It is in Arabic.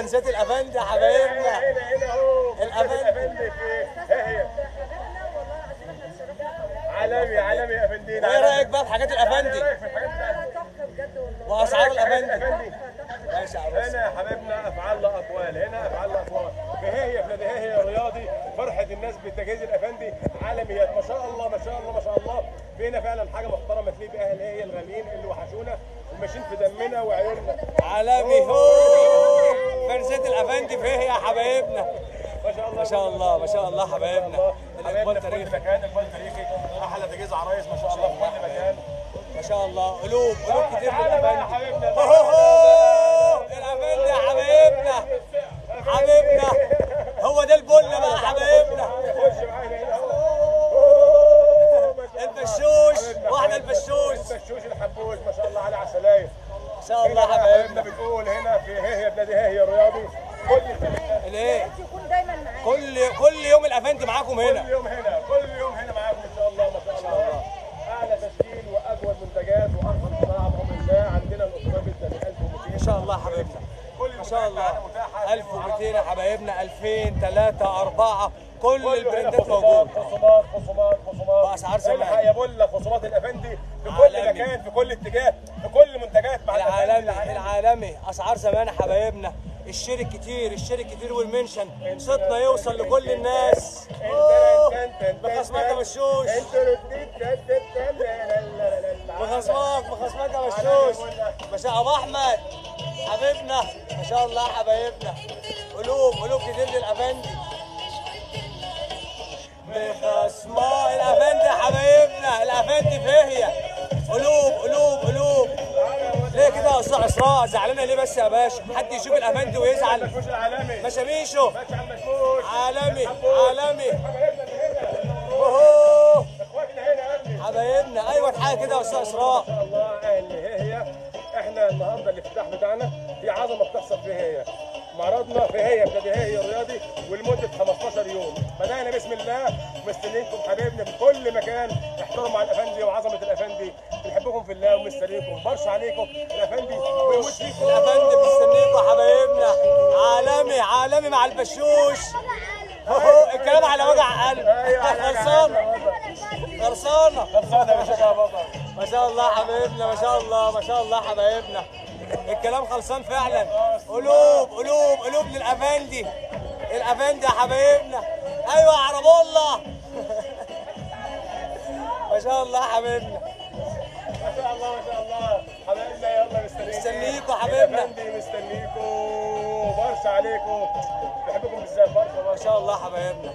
فانزات الافندي يا حبايبنا. هنا اهو الافندي هي عالمي عالمي يا افندينا. ايه رايك بقى في حاجات الافندي؟ تحفه بجد والله. واسعار الافندي ماشي يا عروس. هنا يا حبايبنا افعال لا اقوال، هنا افعال لا اقوال. هي في هي رياضي، فرحه الناس بالتجهيز الافندي، عالميات ما شاء الله ما شاء الله ما شاء الله. فينا فعلا حاجه محترمه تليق باهل هي الغاليين اللي وحشونا وماشيين في دمنا وعيوننا. عالمي هو فانزات الافندي في هي يا حبايبنا. ما شاء الله ما شاء الله ما شاء الله حبايبنا. الاقبال تاريخي، مكان اقبال تاريخي، احلى تجهيز عرايس ما شاء الله في كل مكان. ما شاء الله قلوب كتير تعالى من بقى يا الافندي. حبيبنا. الافندي يا حبايبنا حبيبنا. هو ده البن بقى يا حبايبنا. خش معانا هنا اهو. البشوش واحده البشوش. البشوش الحبوش ما شاء الله على عسلايه. ما شاء الله حبايبنا. بنقول هنا في هي بلادي هي رياضي كل الايه؟ يكون دايما معانا. كل يوم الافندي معاكم هنا. كل يوم هنا كل يوم هنا معاكم ان شاء الله. ما شاء الله اعلى تشكيل واجود منتجات وارخص بضاعه بامر الله. عندنا الاوتوموبيل 1200 ما شاء الله حبايبنا. ما شاء الله 1200 يا حبايبنا 2000 3 4 كل البراندات موجود. خصومات باسعار زمان. الحق يا بولا خصومات الافندي في كل مكان في كل اتجاه في كل منتجات مع العالمي اسعار زمان يا حبايبنا. الشير الكتير والمنشن صوتنا يوصل لكل الناس. بخصمك يا بشوش. بخصمك يا بشوش. ما شاء ابو احمد حبيبنا. ما شاء الله حبايبنا. قلوب كتير للافندي. بخصمه الافندي يا حبايبنا. الافندي فيهيا قلوب. ليه كده يا استاذ اسراء؟ زعلانه ليه بس يا باشا؟ حد يشوف الافندي ويزعل؟ المشموش العالمي. مشاميشو المشموش عالمي. اوه اخواتنا هنا حبايبنا. ايوه حاجه كده يا استاذ اسراء. ما شاء الله اهل هي. احنا النهارده الافتتاح بتاعنا في عظمه بتحصل في هي. معرضنا في هي بلادي هي الرياضي ولمده 15 يوم. بدانا بسم الله. مستنيينكم حبايبنا في كل مكان. احترموا على الافندي وعظمه الافندي. بنحبكم في الله ومستنيينكم. برش عليكم الافندي ويموت فيكم. الافندي مستنيكم حبايبنا. عالمي مع البشوش. الكلام على وجع قلب. خلصانه يا باشا. ما شاء الله حبايبنا. ما شاء الله حبايبنا. الكلام خلصان فعلا. قلوب للافندي. الافندي يا حبايبنا. ايوه يا عرب الله. ما شاء الله حبايبنا. ما شاء الله حبايبنا. يلا مستنيكم حبايبنا. مستنيكم. برش عليكم. بحبكم بالذات برشا. ما شاء الله حبايبنا.